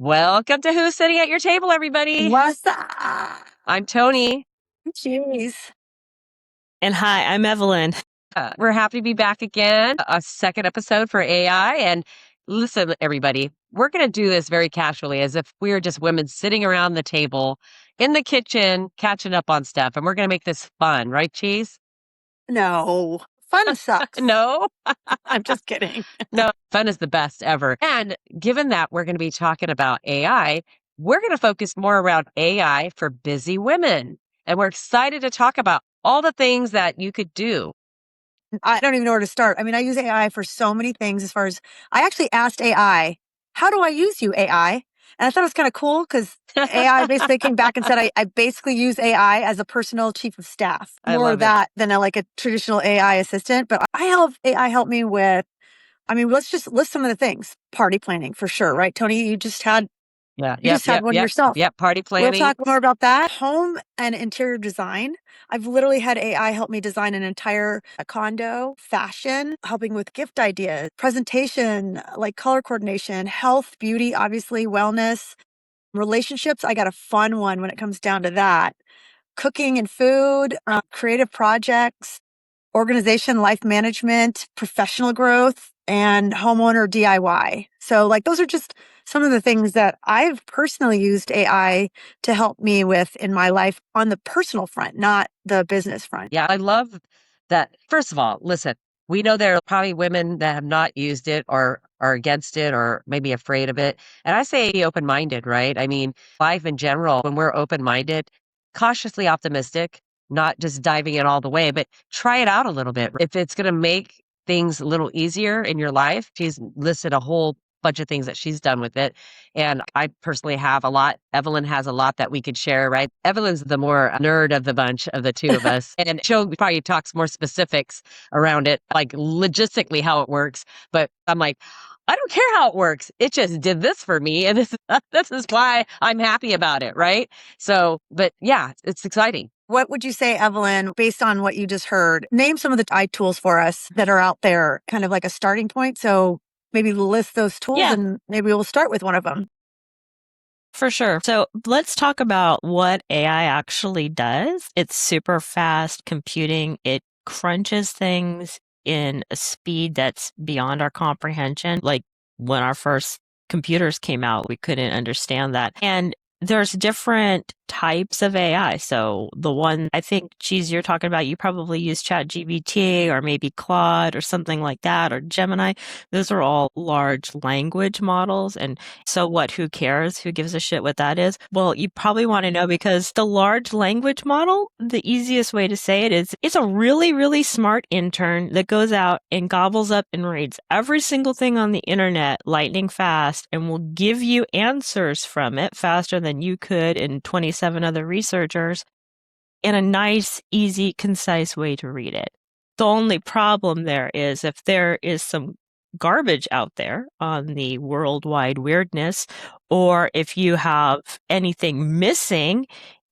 Welcome to Who's Sitting at Your Table, everybody. What's up? I'm Toni. Jeez. And hi, I'm Evelyn. We're happy to be back again, a second episode for AI. And listen, everybody, we're going to do this very casually as if we were just women sitting around the table in the kitchen, catching up on stuff. And we're going to make this fun, right, Cheese? No, fun sucks. No, I'm just kidding. no, fun is the best ever. And given that we're going to be talking about AI, we're going to focus more around AI for busy women. And we're excited to talk about all the things that you could do. I don't even know where to start. I mean, I use AI for so many things as far as I actually asked AI, how do I use you, AI? And I thought it was kind of cool because AI basically came back and said, I basically use AI as a personal chief of staff. More of that than like a traditional AI assistant. But I have AI help me with, let's just list some of the things. Party planning for sure, right? Toni, you just had one yourself. Yep, party planning. We'll talk more about that. Home and interior design. I've literally had AI help me design an entire condo, fashion, helping with gift ideas, presentation, like color coordination, health, beauty, obviously, wellness, relationships. I got a fun one when it comes down to that. Cooking and food, creative projects, organization, life management, professional growth, and homeowner DIY. So like those are just some of the things that I've personally used AI to help me with in my life on the personal front, not the business front. Yeah, I love that. First of all, listen, we know there are probably women that have not used it or are against it or maybe afraid of it. And I say be open-minded, right? I mean, life in general, when we're open-minded, cautiously optimistic, not just diving in all the way, but try it out a little bit. If it's going to make things a little easier in your life, she's listed a whole bunch of things that she's done with it. And I personally have a lot. Evelyn has a lot that we could share, right? Evelyn's the more nerd of the bunch of the two of us. And she'll probably talks more specifics around it, like logistically how it works. But I'm like, I don't care how it works. It just did this for me. And this is why I'm happy about it, right? So, but yeah, it's exciting. What would you say, Evelyn, based on what you just heard? Name some of the AI tools for us that are out there, kind of like a starting point. So maybe list those tools and maybe we'll start with one of them. For sure. So let's talk about what AI actually does. It's super fast computing. It crunches things in a speed that's beyond our comprehension. Like when our first computers came out, we couldn't understand that. And there's different types of AI. So the one I think, Cheese, you're talking about, you probably use ChatGPT or maybe Claude or something like that, or Gemini. Those are all large language models. And so what, who cares? Who gives a shit what that is? Well, you probably want to know because the large language model, the easiest way to say it is it's a really, really smart intern that goes out and gobbles up and reads every single thing on the internet lightning fast and will give you answers from it faster than you could in 27 other researchers in a nice, easy, concise way to read it. The only problem there is if there is some garbage out there on the worldwide weirdness, or if you have anything missing,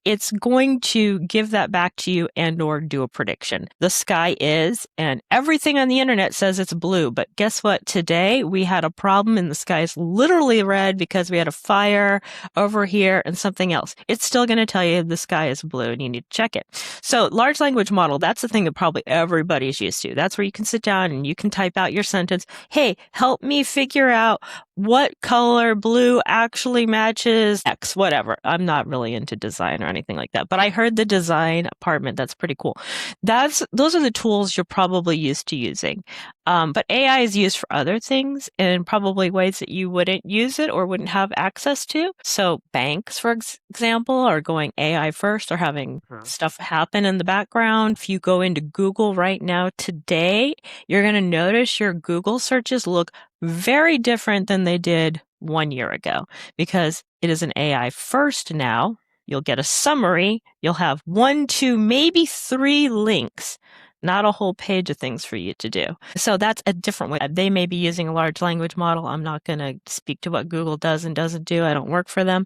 it's going to give that back to you and or do a prediction. The sky is, and everything on the internet says it's blue. But guess what? Today we had a problem and the sky is literally red because we had a fire over here and something else. It's still going to tell you the sky is blue and you need to check it. So large language model, that's the thing that probably everybody's used to. That's where you can sit down and you can type out your sentence. Hey, help me figure out what color blue actually matches X, whatever. I'm not really into design or anything like that, but I heard the design apartment. That's pretty cool. Those are the tools you're probably used to using. But AI is used for other things in probably ways that you wouldn't use it or wouldn't have access to. So banks, for example, are going AI first or having stuff happen in the background. If you go into Google right now today, you're going to notice your Google searches look very different than they did 1 year ago because it is an AI first now. You'll get a summary. You'll have 1, 2, maybe 3 links, not a whole page of things for you to do. So that's a different way. They may be using a large language model. I'm not going to speak to what Google does and doesn't do. I don't work for them.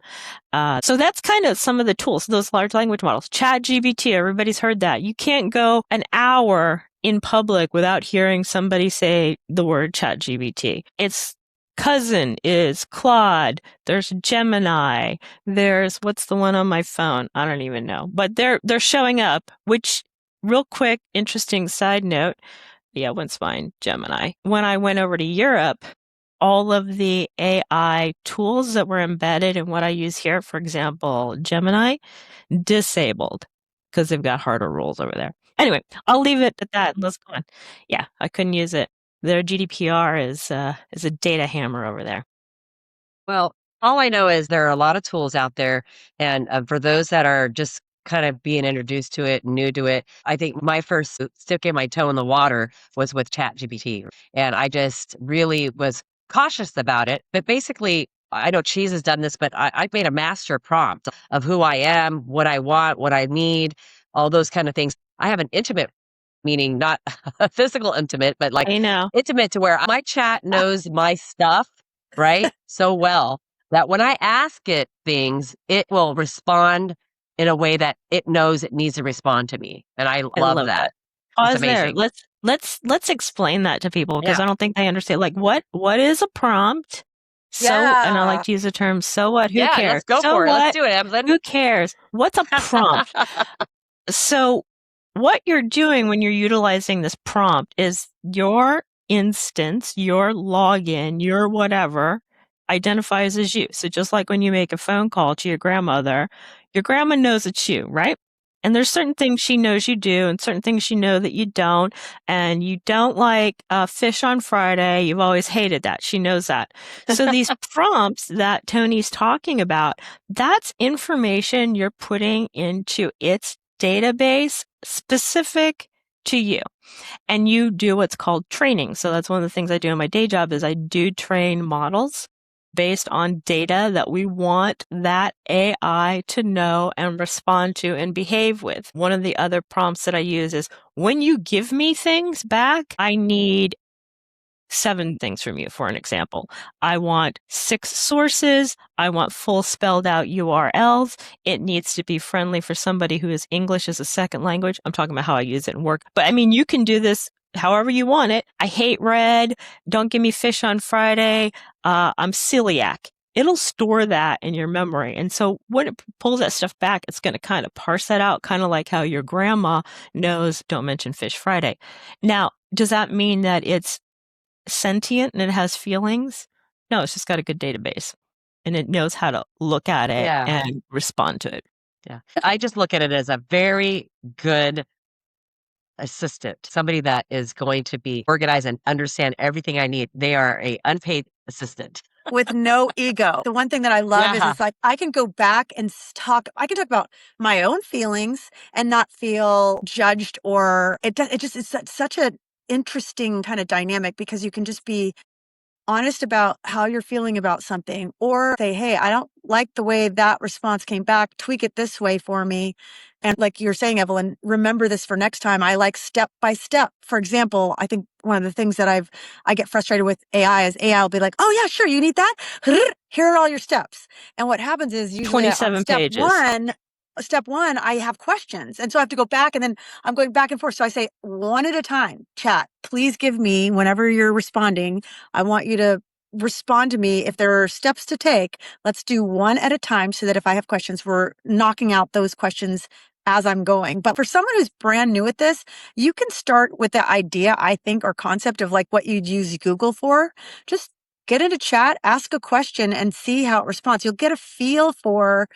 So that's kind of some of the tools, those large language models. ChatGPT, everybody's heard that. You can't go an hour in public without hearing somebody say the word ChatGPT. It's cousin is Claude. There's Gemini. There's what's the one on my phone? I don't even know. But they're showing up, which real quick, interesting side note. Yeah, one's fine, Gemini. When I went over to Europe, all of the AI tools that were embedded in what I use here, for example, Gemini, disabled because they've got harder rules over there. Anyway, I'll leave it at that. Let's go on. Yeah, I couldn't use it. Their GDPR is a data hammer over there. Well, all I know is there are a lot of tools out there, and for those that are just kind of being introduced to it, new to it, I think my first sticking my toe in the water was with ChatGPT, and I just really was cautious about it. But basically, I know Cheese has done this, but I made a master prompt of who I am, what I want, what I need, all those kind of things. I have an intimate, meaning not a physical intimate, but like I know. intimate to where my chat knows my stuff, right? So well that when I ask it things, it will respond in a way that it knows it needs to respond to me. And I I love love that. that. It's Pause there. amazing. Let's explain that to people because Yeah. I don't think they understand. Like, what is a prompt? And I like Yeah. to use the term "so what." Who Yeah, cares? let's go So for it. Let's what? do it, Evelyn. Who cares? What's a prompt? So, what you're doing when you're utilizing this prompt is your instance, your login, your whatever identifies as you. So, just like when you make a phone call to your grandma knows it's you, right? And there's certain things she knows you do and certain things she knows that you don't. And you don't like fish on Friday. You've always hated that. She knows that. So these prompts that Tony's talking about, that's information you're putting into its database specific to you. And you do what's called training. So that's one of the things I do in my day job is I do train models based on data that we want that AI to know and respond to and behave with. One of the other prompts that I use is when you give me things back, I need 7 things from you, for an example. I want 6 sources. I want full spelled out URLs. It needs to be friendly for somebody who is English as a second language. I'm talking about how I use it in work. But I mean, you can do this however you want it. I hate red. Don't give me fish on Friday. I'm celiac. It'll store that in your memory. And so when it pulls that stuff back, it's going to kind of parse that out, kind of like how your grandma knows, don't mention Fish Friday. Now, does that mean that it's sentient and it has feelings? No, it's just got a good database and it knows how to look at it Yeah. and respond to it. Yeah. I just look at it as a very good assistant, somebody that is going to be organized and understand everything I need. They are a unpaid assistant. With no ego. The one thing that I love is Yeah. it's like I can go back and I can talk about my own feelings and not feel judged or it just is such an interesting kind of dynamic because you can just be honest about how you're feeling about something or say, hey, I don't like the way that response came back. Tweak it this way for me. And like you're saying, Evelyn, remember this for next time. I like step by step. For example, I think one of the things that I get frustrated with AI is AI will be like, oh yeah, sure. You need that. Here are all your steps. And what happens is usually on 27 pages. step one, I have questions. And so I have to go back and then I'm going back and forth. So I say one at a time, chat, please give me, whenever you're responding, I want you to respond to me. If there are steps to take, let's do one at a time so that if I have questions, we're knocking out those questions as I'm going. But for someone who's brand new at this, you can start with the idea, I think, or concept of like what you'd use Google for. Just get into chat, ask a question and see how it responds. You'll get a feel for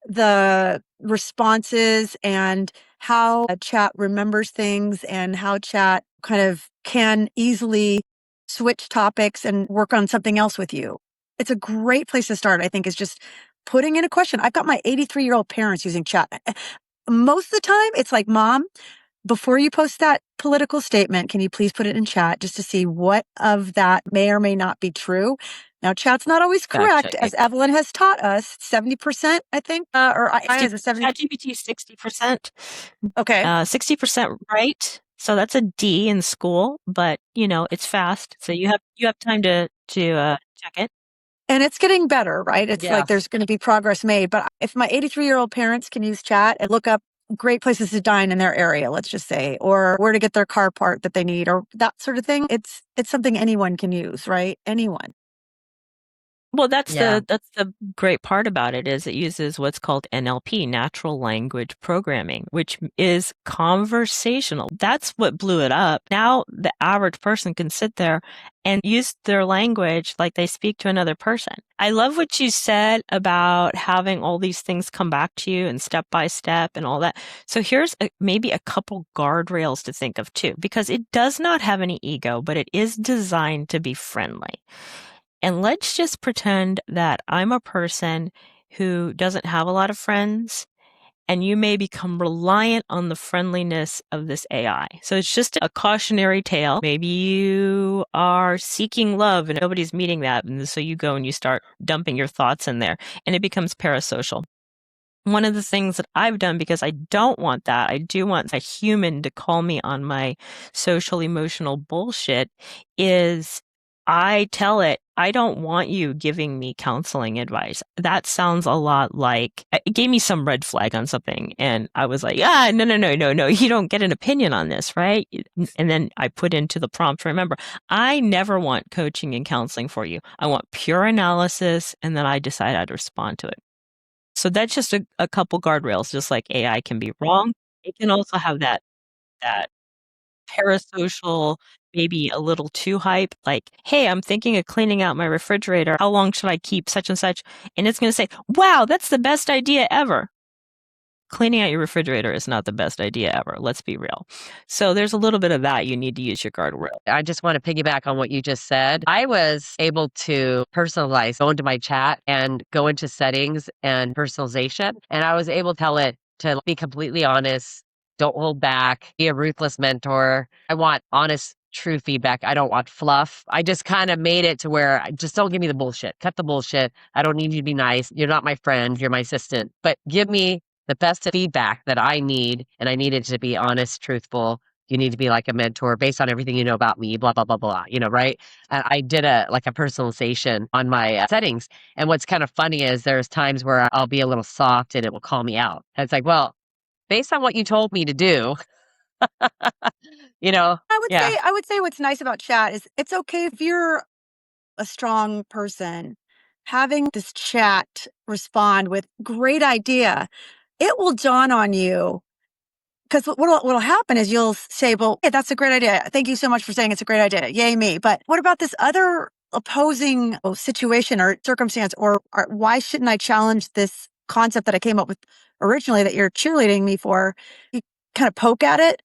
the responses and how chat remembers things and how chat kind of can easily switch topics and work on something else with you. It's a great place to start, I think, is just putting in a question. I've got my 83-year-old parents using chat. Most of the time, it's like, Mom, before you post that political statement, can you please put it in chat just to see what of that may or may not be true? Now, chat's not always correct, as Evelyn has taught us. 70%, I think, or I is a 70. ChatGPT 60%. Okay. 60% right. So that's a D in school, but you know it's fast, so you have time to check it. And it's getting better, right? It's Yeah. like there's going to be progress made. But if my 83-year-old parents can use chat and look up great places to dine in their area, let's just say, or where to get their car part that they need, or that sort of thing, it's something anyone can use, right? Anyone. Well, that's Yeah. the great part about it is it uses what's called NLP, natural language programming, which is conversational. That's what blew it up. Now the average person can sit there and use their language like they speak to another person. I love what you said about having all these things come back to you and step by step and all that. So here's maybe a couple guardrails to think of too, because it does not have any ego, but it is designed to be friendly. And let's just pretend that I'm a person who doesn't have a lot of friends, and you may become reliant on the friendliness of this AI. So it's just a cautionary tale. Maybe you are seeking love and nobody's meeting that. And so you go and you start dumping your thoughts in there, and it becomes parasocial. One of the things that I've done, because I don't want that, I do want a human to call me on my social emotional bullshit, is I tell it, I don't want you giving me counseling advice. That sounds a lot like it gave me some red flag on something. And I was like, no. You don't get an opinion on this, right? And then I put into the prompt, remember, I never want coaching and counseling for you. I want pure analysis. And then I decide I'd respond to it. So that's just a couple guardrails, just like AI can be wrong. It can also have that parasocial, maybe a little too hype, like, hey, I'm thinking of cleaning out my refrigerator. How long should I keep such and such? And it's going to say, wow, that's the best idea ever. Cleaning out your refrigerator is not the best idea ever. Let's be real. So there's a little bit of that. You need to use your guardrail. I just want to piggyback on what you just said. I was able to personalize, go into my chat and go into settings and personalization. And I was able to tell it to be completely honest, don't hold back, be a ruthless mentor. I want honest, true feedback. I don't want fluff. I just kind of made it to where just don't give me the bullshit. Cut the bullshit. I don't need you to be nice. You're not my friend. You're my assistant. But give me the best feedback that I need. And I need it to be honest, truthful. You need to be like a mentor based on everything you know about me, blah, blah, blah, blah, right? And I did a personalization on my settings. And what's kind of funny is there's times where I'll be a little soft and it will call me out. And it's like, well, based on what you told me to do, yeah. I would say what's nice about chat is it's okay if you're a strong person. Having this chat respond with great idea, it will dawn on you. Because what'll happen is you'll say, well, hey, that's a great idea. Thank you so much for saying it's a great idea. Yay me. But what about this other opposing situation or circumstance? Or why shouldn't I challenge this concept that I came up with originally that you're cheerleading me for? You kind of poke at it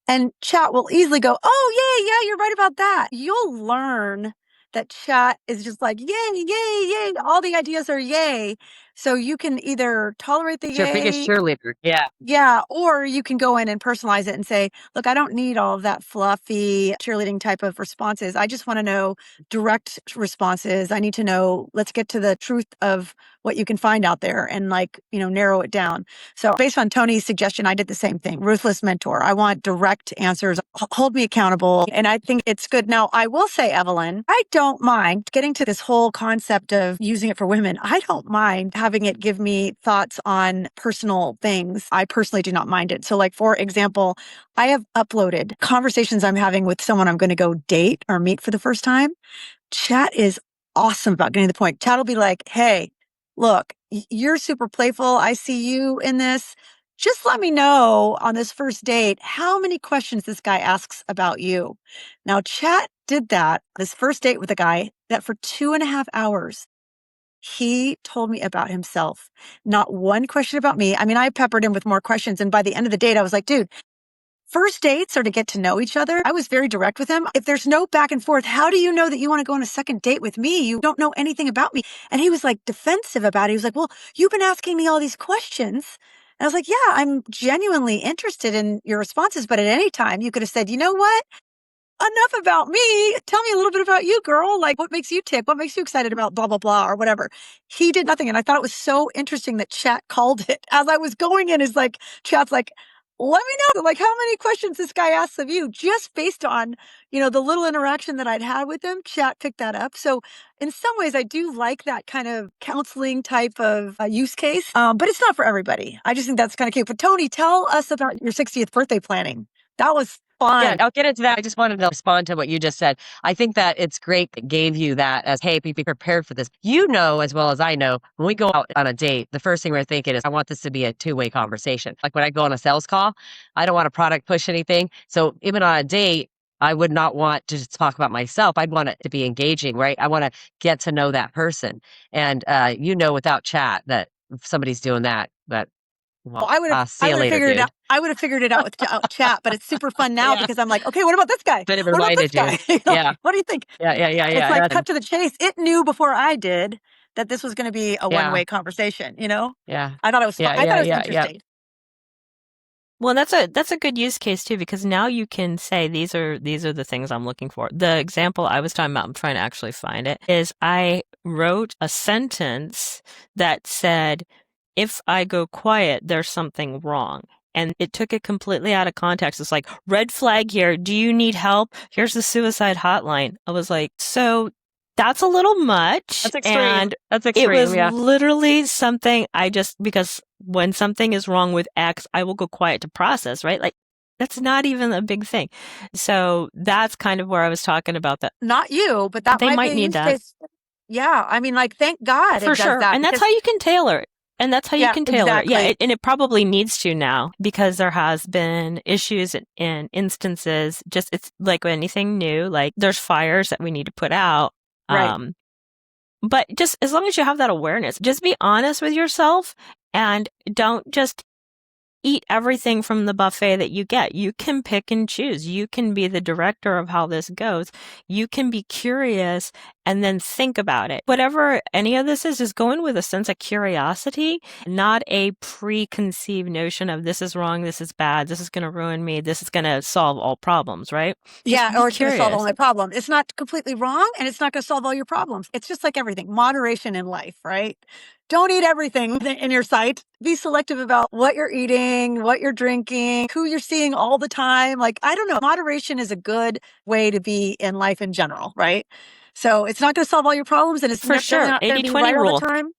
and chat will easily go, oh, yeah, you're right about that. You'll learn that chat is just like, yay. All the ideas are yay. So you can either tolerate the It's your biggest yay. cheerleader. Yeah. Yeah, or you can go in and personalize it and say, look, I don't need all of that fluffy cheerleading type of responses. I just want to know direct responses. I need to know, let's get to the truth of what you can find out there and narrow it down. So based on Tony's suggestion, I did the same thing. Ruthless mentor. I want direct answers. Hold me accountable. And I think it's good. Now, I will say, Evelyn, I don't mind getting to this whole concept of using it for women. I don't mind having it give me thoughts on personal things. I personally do not mind it. So for example, I have uploaded conversations I'm having with someone I'm going to go date or meet for the first time. Chat is awesome about getting to the point. Chat will be like, hey, look, you're super playful. I see you in this. Just let me know on this first date how many questions this guy asks about you. Now, chat did that, this first date with a guy, that for 2.5 hours. He told me about himself. Not one question about me. I mean, I peppered him with more questions. And by the end of the date, I was like, dude, first dates are to get to know each other. I was very direct with him. If there's no back and forth, how do you know that you want to go on a second date with me? You don't know anything about me. And he was defensive about it. He was like, well, you've been asking me all these questions. And I was like, yeah, I'm genuinely interested in your responses. But at any time, you could have said, you know what? Enough about me. Tell me a little bit about you, girl. What makes you tick? What makes you excited about blah, blah, blah, or whatever. He did nothing. And I thought it was so interesting that chat called it. As I was going in, chat's like, let me know, how many questions this guy asks of you, just based on, the little interaction that I'd had with him. Chat picked that up. So in some ways, I do like that kind of counseling type of use case. But it's not for everybody. I just think that's kind of cute. But Toni, tell us about your 60th birthday planning. That was fun. Yeah, I'll get into that. I just wanted to respond to what you just said. I think that it's great that gave you that as, hey, be prepared for this. You know, as well as I know, when we go out on a date, the first thing we're thinking is, I want this to be a two-way conversation. Like when I go on a sales call, I don't want a product push anything. So even on a date, I would not want to just talk about myself. I'd want it to be engaging, right? I want to get to know that person. And without chat that if somebody's doing that, well, I would have see you later, figured it dude. out. I would have figured it out with chat, but it's super fun now Yeah. because I'm like, okay, what about this guy? But it What about this reminded you. guy? Yeah. What do you think? Yeah. It's like That's- cut to the chase. It knew before I did that this was going to be a Yeah. one-way conversation. Yeah. I thought it was fun. I thought it was Yeah. interesting. Well, that's a good use case too, because now you can say these are the things I'm looking for. The example I was talking about, I'm trying to actually find it, is I wrote a sentence that said, if I go quiet, there's something wrong. And it took it completely out of context. It's like, red flag here. Do you need help? Here's the suicide hotline. I was like, so that's a little much. That's extreme. And That's extreme. it was Yeah. literally something because when something is wrong with X, I will go quiet to process, right? Like, that's not even a big thing. So that's kind of where I was talking about that. Not you, but that They might might be a need use that. case. Yeah. I mean, like, thank God For it sure. does that. And that's how you can tailor it. And that's how you Yeah, can tailor it. Yeah, exactly. and it probably needs to now because there has been issues in instances. Just it's like anything new, like there's fires that we need to put out. Right. But just as long as you have that awareness, just be honest with yourself and don't just eat everything from the buffet that you get. You can pick and choose. You can be the director of how this goes. You can be curious and then think about it. Whatever any of this is, just go in with a sense of curiosity, not a preconceived notion of this is wrong, this is bad, this is going to ruin me, this is going to solve all problems, right? Yeah, Just or be it's going to solve all curious. my problems. It's not completely wrong, and it's not going to solve all your problems. It's just like everything, moderation in life, right? Don't eat everything in your sight. Be selective about what you're eating, what you're drinking, who you're seeing all the time. Like, I don't know. Moderation is a good way to be in life in general, right? So it's not going to solve all your problems, and it's For sure. not going to be 80-20 right all rule. the time.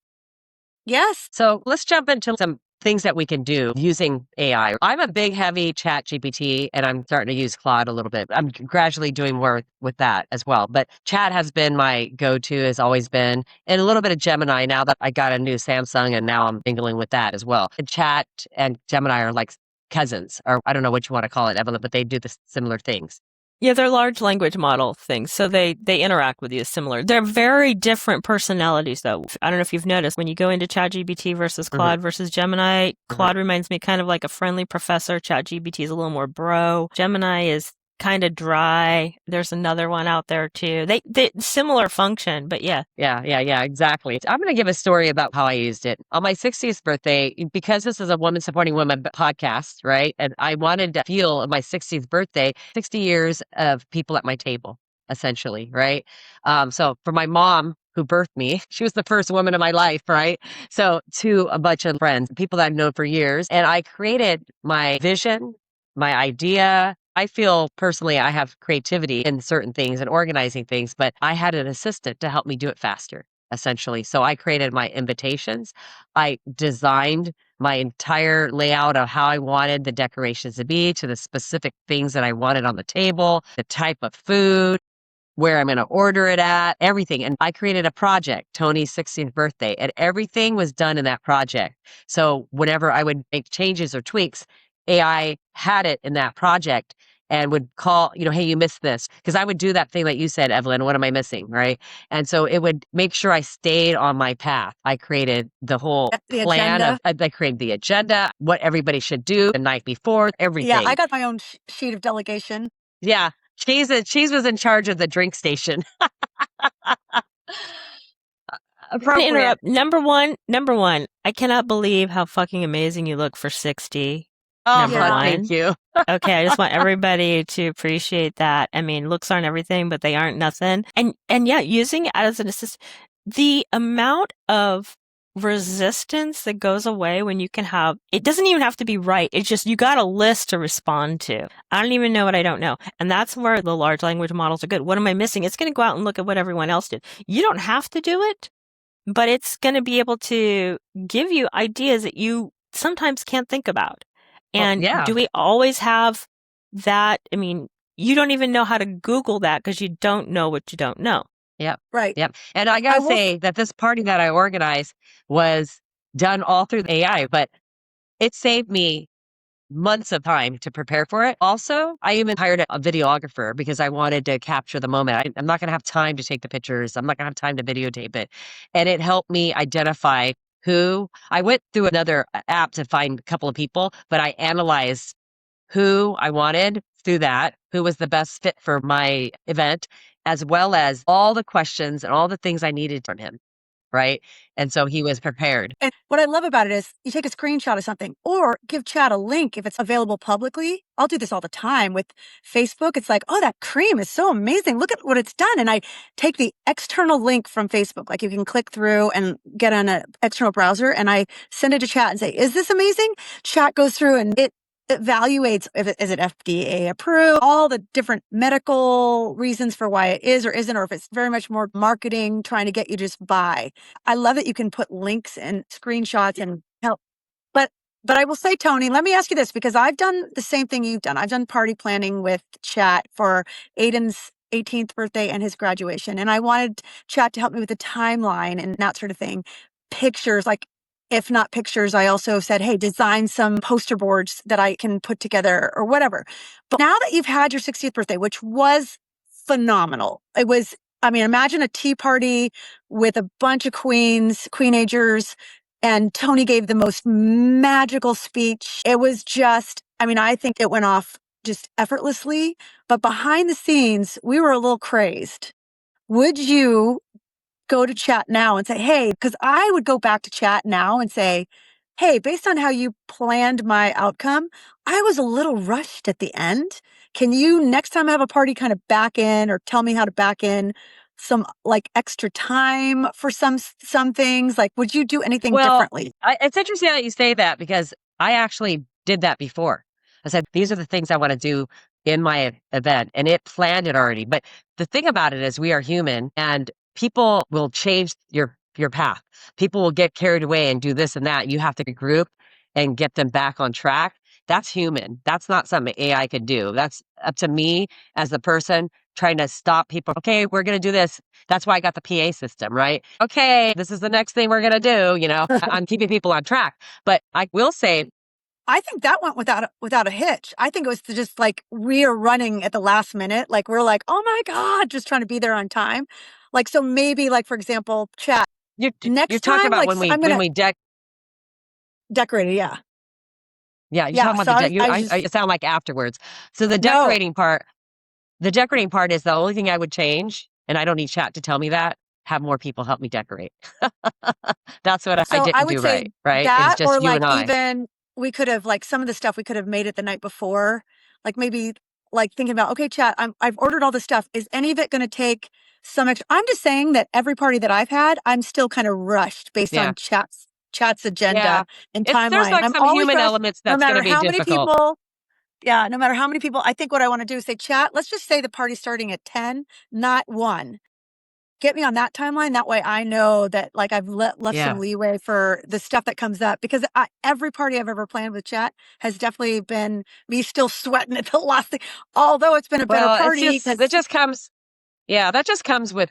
Yes. So let's jump into some things that we can do using AI. I'm a big, heavy chat GPT, and I'm starting to use Claude a little bit. I'm gradually doing more with that as well. But chat has been my go-to, has always been, and a little bit of Gemini now that I got a new Samsung, and now I'm mingling with that as well. And chat and Gemini are like cousins, or I don't know what you want to call it, Evelyn, but they do the similar things. Yeah, they're large language model things, so they interact with you similar. They're very different personalities, though. I don't know if you've noticed, when you go into ChatGPT versus Claude versus Gemini, Claude reminds me kind of like a friendly professor. ChatGPT is a little more bro. Gemini is kind of dry. There's another one out there, too. They similar function, but yeah. Yeah, exactly. I'm going to give a story about how I used it. On my 60th birthday, because this is a woman supporting women podcast, right? And I wanted to feel on my 60th birthday, 60 years of people at my table, essentially, right? So for my mom, who birthed me, she was the first woman in my life, right? So to a bunch of friends, people that I've known for years. And I created my vision, my idea. I feel personally I have creativity in certain things and organizing things, but I had an assistant to help me do it faster, essentially. So I created my invitations. I designed my entire layout of how I wanted the decorations to be, to the specific things that I wanted on the table, the type of food, where I'm going to order it at, everything. And I created a project, Toni's 16th birthday, and everything was done in that project. So whenever I would make changes or tweaks, AI had it in that project and would call, hey, you missed this. Because I would do that thing that you said, Evelyn, what am I missing? Right. And so it would make sure I stayed on my path. I created the whole The plan agenda. I created the agenda, what everybody should do the night before, everything. Yeah, I got my own sheet of delegation. Yeah. Cheese was in charge of the drink station. Appropriate. Interrupt. Number one, I cannot believe how fucking amazing you look for 60. Oh, Number one. Thank you. Okay, I just want everybody to appreciate that. I mean, looks aren't everything, but they aren't nothing. And yeah, using it as an assistant, the amount of resistance that goes away when you can have, it doesn't even have to be right. It's just, you got a list to respond to. I don't even know what I don't know. And that's where the large language models are good. What am I missing? It's going to go out and look at what everyone else did. You don't have to do it, but it's going to be able to give you ideas that you sometimes can't think about. And yeah. do we always have that, I mean, you don't even know how to Google that because you don't know what you don't know. Yep. Right. Yep. And I gotta say that this party that I organized was done all through AI, but it saved me months of time to prepare for it. Also, I even hired a videographer because I wanted to capture the moment. I'm not going to have time to take the pictures. I'm not going to have time to videotape it. And it helped me identify who I went through another app to find a couple of people, but I analyzed who I wanted through that, who was the best fit for my event, as well as all the questions and all the things I needed from him. Right. And so he was prepared. And what I love about it is you take a screenshot of something or give chat a link if it's available publicly. I'll do this all the time with Facebook. It's like, oh, that cream is so amazing. Look at what it's done. And I take the external link from Facebook. Like you can click through and get on an external browser and I send it to chat and say, is this amazing? Chat goes through and it evaluates if is it FDA approved, all the different medical reasons for why it is or isn't, or if it's very much more marketing trying to get you to just buy. I love that you can put links and screenshots and help. But I will say, Toni, let me ask you this, because I've done the same thing you've done. I've done party planning with chat for Aiden's 18th birthday and his graduation. And I wanted chat to help me with the timeline and that sort of thing. Pictures, like if not pictures, I also said, hey, design some poster boards that I can put together or whatever. But now that you've had your 60th birthday, which was phenomenal, it was, I mean, imagine a tea party with a bunch of queenagers, and Toni gave the most magical speech. It was just, I mean, I think it went off just effortlessly, but behind the scenes, we were a little crazed. Would you go to chat now and say, hey, because I would go back to chat now and say, hey, based on how you planned my outcome, I was a little rushed at the end. Can you next time I have a party kind of back in or tell me how to back in some like extra time for some things? Like, would you do anything differently? It's interesting that you say that because I actually did that before. I said, these are the things I want to do in my event, and it planned it already. But the thing about it is we are human and people will change your path. People will get carried away and do this and that. You have to regroup and get them back on track. That's human. That's not something AI could do. That's up to me as the person trying to stop people. Okay, we're going to do this. That's why I got the PA system, right? Okay, this is the next thing we're going to do. You know, I'm keeping people on track. But I will say, I think that went without a hitch. I think it was just like we are running at the last minute. Like we're like, oh my God, just trying to be there on time. Like, so maybe like, for example, chat. you're Next talking time, about like when I'm going we to decorate it. Yeah. yeah, you're Yeah. talking So about I just, I sound like afterwards. So the no. decorating part is the only thing I would change, and I don't need chat to tell me that. Have more people help me decorate. That's what I So I didn't would do say right? It was that, just or you like and I. even we could have like some of the stuff we could have made it the night before. Like maybe like thinking about, okay, chat, I've ordered all this stuff. Is any of it going to take some extra? I'm just saying that every party that I've had, I'm still kind of rushed based Yeah. on chat's Yeah. agenda and There's timeline. like I'm some always human rushed elements no that's going to matter be how many difficult. people. Yeah, no matter how many people. I think what I want to do is say, chat, let's just say the party's starting at 10, not 1. Get me on that timeline. That way I know that like I've left some Yeah. leeway for the stuff that comes up, because every party I've ever planned with chat has definitely been me still sweating at the last thing, although it's been a better Well, party because that just comes, yeah, that just comes with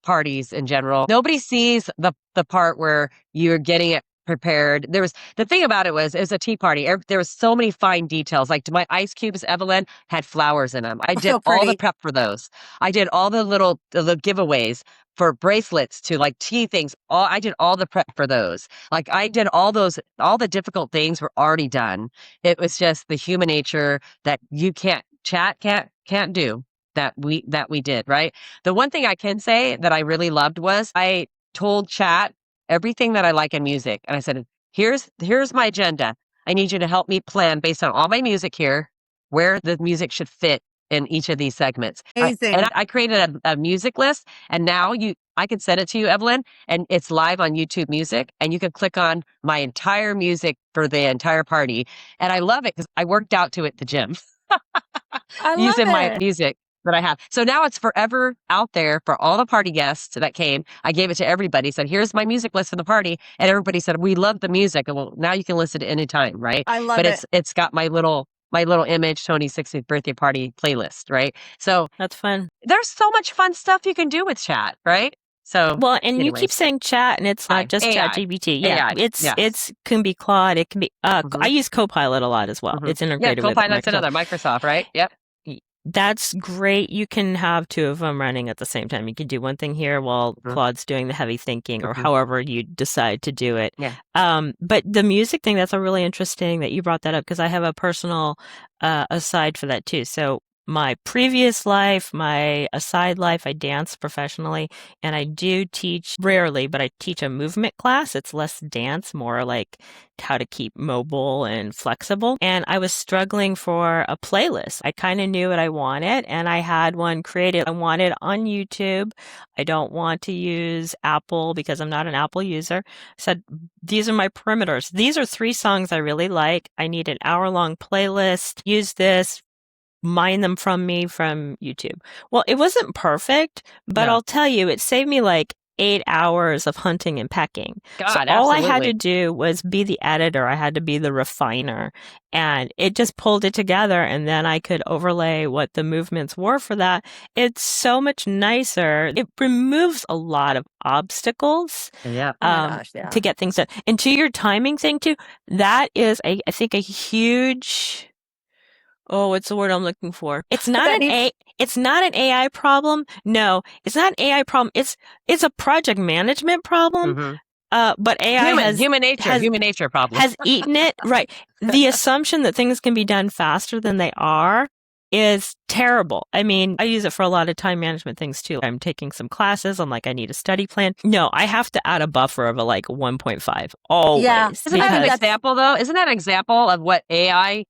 parties in general. Nobody sees the part where you're getting it prepared. There was the thing about it was a tea party. There was so many fine details. Like my ice cubes, Evelyn, had flowers in them. I did so all the pretty. prep for those. I did all the little giveaways for bracelets to like tea things. I did all the prep for those. Like I did all the difficult things were already done. It was just the human nature that you can't do that we did, right? The one thing I can say that I really loved was I told chat everything that I like in music. And I said, here's my agenda. I need you to help me plan based on all my music here, where the music should fit in each of these segments. Amazing. I created a music list, and now I can send it to you, Evelyn, and it's live on YouTube Music, and you can click on my entire music for the entire party. And I love it because I worked out to it at the gym I love using my it. music that I have. So now it's forever out there for all the party guests that came. I gave it to everybody, said, here's my music list for the party. And everybody said, we love the music. And well, now you can listen to any time, right? I love But it. it's got my little my little image, Tony's 60th birthday party playlist, right? So That's fun. there's so much fun stuff you can do with chat, right? So Well, and you keep anyways, saying chat, and it's not just AI, ChatGPT. Yeah, AI, yes. it's can be Claude. It can be. I Mhm. use Copilot a lot as well. Mhm. It's Yeah, integrated with Copilot's Microsoft. another Microsoft, right? Yep. That's great. You can have two of them running at the same time. You can do one thing here while Mhm. Claude's doing the heavy thinking, or Mhm. however you decide to do it. Yeah. But the music thing, that's a really interesting that you brought that up, because I have a personal aside for that too. So my previous life, my aside life, I dance professionally, and I do teach rarely, but I teach a movement class. It's less dance, more like how to keep mobile and flexible. And I was struggling for a playlist. I kind of knew what I wanted, and I had one created. I wanted on YouTube. I don't want to use Apple because I'm not an Apple user. I said, these are my perimeters. These are 3 songs I really like. I need an hour-long playlist. Use this. Mine them from me from YouTube. Well, it wasn't perfect, but No. I'll tell you, it saved me like 8 hours of hunting and pecking. So God, all I had to absolutely. do was be the editor. I had to be the refiner, and it just pulled it together, and then I could overlay what the movements were for that. It's so much nicer. It removes a lot of obstacles Yeah. Oh my gosh, yeah. to get things done. And to your timing thing too, that is I think a huge what's the word I'm looking for? It's not it's not an AI problem. No, it's not an AI problem. It's a project management problem. Mhm. But AI Human nature problem. has eaten it. Right. The assumption that things can be done faster than they are is terrible. I mean, I use it for a lot of time management things too. I'm taking some classes. I'm like, I need a study plan. No, I have to add a buffer of like 1.5 always. Yeah. Isn't that an example though? Isn't that an example of what AI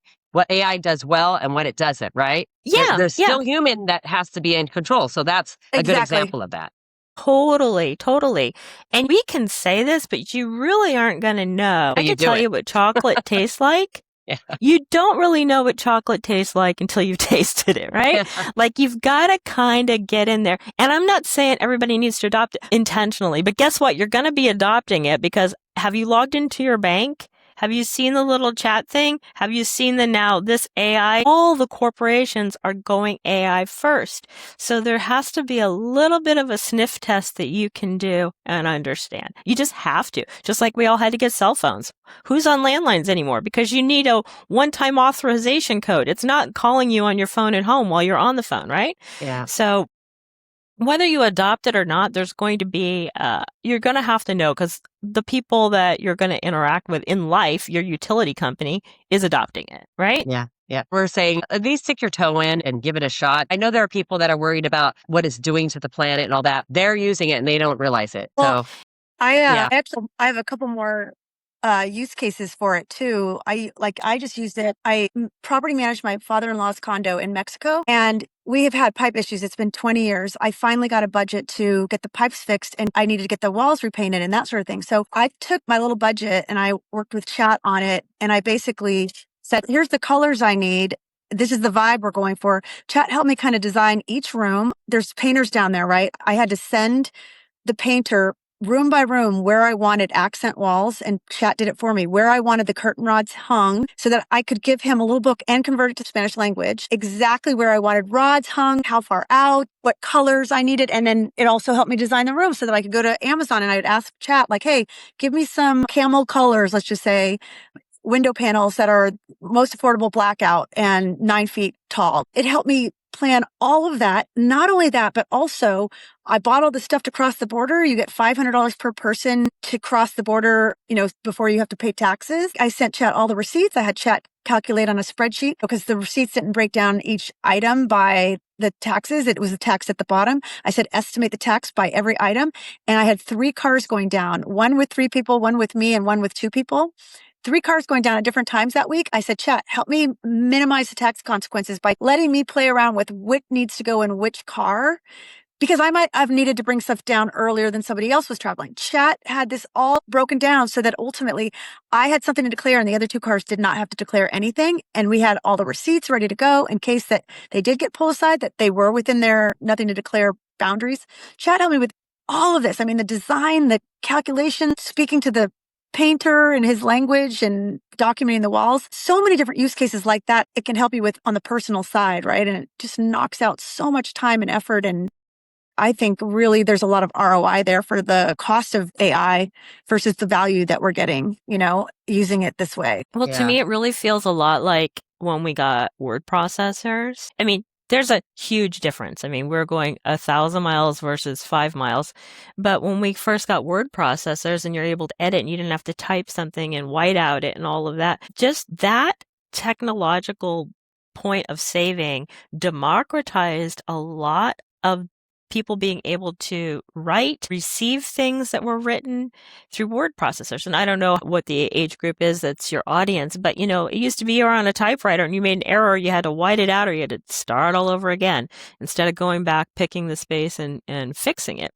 does well and what it doesn't, right? There's Yeah. still human that has to be in control. So that's a good Exactly. example of that. Totally. And we can say this, but you really aren't going to know. I You can do tell it. you what chocolate tastes like. Yeah. You don't really know what chocolate tastes like until you've tasted it, right? Like you've got to kind of get in there. And I'm not saying everybody needs to adopt it intentionally, but guess what? You're going to be adopting it because have you logged into your bank? Have you seen the little chat thing? Have you seen this AI? All the corporations are going AI first. So there has to be a little bit of a sniff test that you can do and understand. You just have to. Just like we all had to get cell phones. Who's on landlines anymore? Because you need a one-time authorization code. It's not calling you on your phone at home while you're on the phone, right? Yeah. So whether you adopt it or not, there's going to be, you're going to have to know because the people that you're going to interact with in life, your utility company, is adopting it, right? Yeah. Yeah. We're saying at least stick your toe in and give it a shot. I know there are people that are worried about what it's doing to the planet and all that. They're using it and they don't realize it. Well, So I yeah. actually I have a couple more use cases for it too. I just used it. Property managed my father-in-law's condo in Mexico, and we have had pipe issues. It's been 20 years. I finally got a budget to get the pipes fixed, and I needed to get the walls repainted and that sort of thing. So I took my little budget and I worked with chat on it, and I basically said, here's the colors I need. This is the vibe we're going for. Chat helped me kind of design each room. There's painters down there, right? I had to send the painter room by room where I wanted accent walls, and chat did it for me, where I wanted the curtain rods hung so that I could give him a little book and convert it to Spanish language, exactly where I wanted rods hung, how far out, what colors I needed. And then it also helped me design the room so that I could go to Amazon and I would ask chat like, hey, give me some camel colors, let's just say, window panels that are most affordable blackout and 9 feet tall. It helped me plan all of that. Not only that, but also I bought all the stuff to cross the border. You get $500 per person to cross the border, before you have to pay taxes. I sent chat all the receipts. I had chat calculate on a spreadsheet because the receipts didn't break down each item by the taxes. It was the tax at the bottom. I said, estimate the tax by every item. And I had 3 cars going down, one with 3 people, one with me, and one with 2 people. 3 cars going down at different times that week. I said, chat, help me minimize the tax consequences by letting me play around with what needs to go in which car, because I might have needed to bring stuff down earlier than somebody else was traveling. Chat had this all broken down so that ultimately I had something to declare and the other 2 cars did not have to declare anything. And we had all the receipts ready to go in case that they did get pulled aside, that they were within their nothing to declare boundaries. Chat helped me with all of this. I mean, the design, the calculation, speaking to the painter and his language and documenting the walls. So many different use cases like that it can help you with on the personal side, right? And it just knocks out so much time and effort. And I think really there's a lot of ROI there for the cost of AI versus the value that we're getting, using it this way. Well, to Yeah. me, it really feels a lot like when we got word processors. I mean, there's a huge difference. I mean, we're going 1,000 miles versus 5 miles. But when we first got word processors and you're able to edit and you didn't have to type something and white out it and all of that, just that technological point of saving democratized a lot of people being able to write, receive things that were written through word processors. And I don't know what the age group is that's your audience, but it used to be you were on a typewriter and you made an error, you had to white it out or you had to start all over again instead of going back, picking the space and fixing it.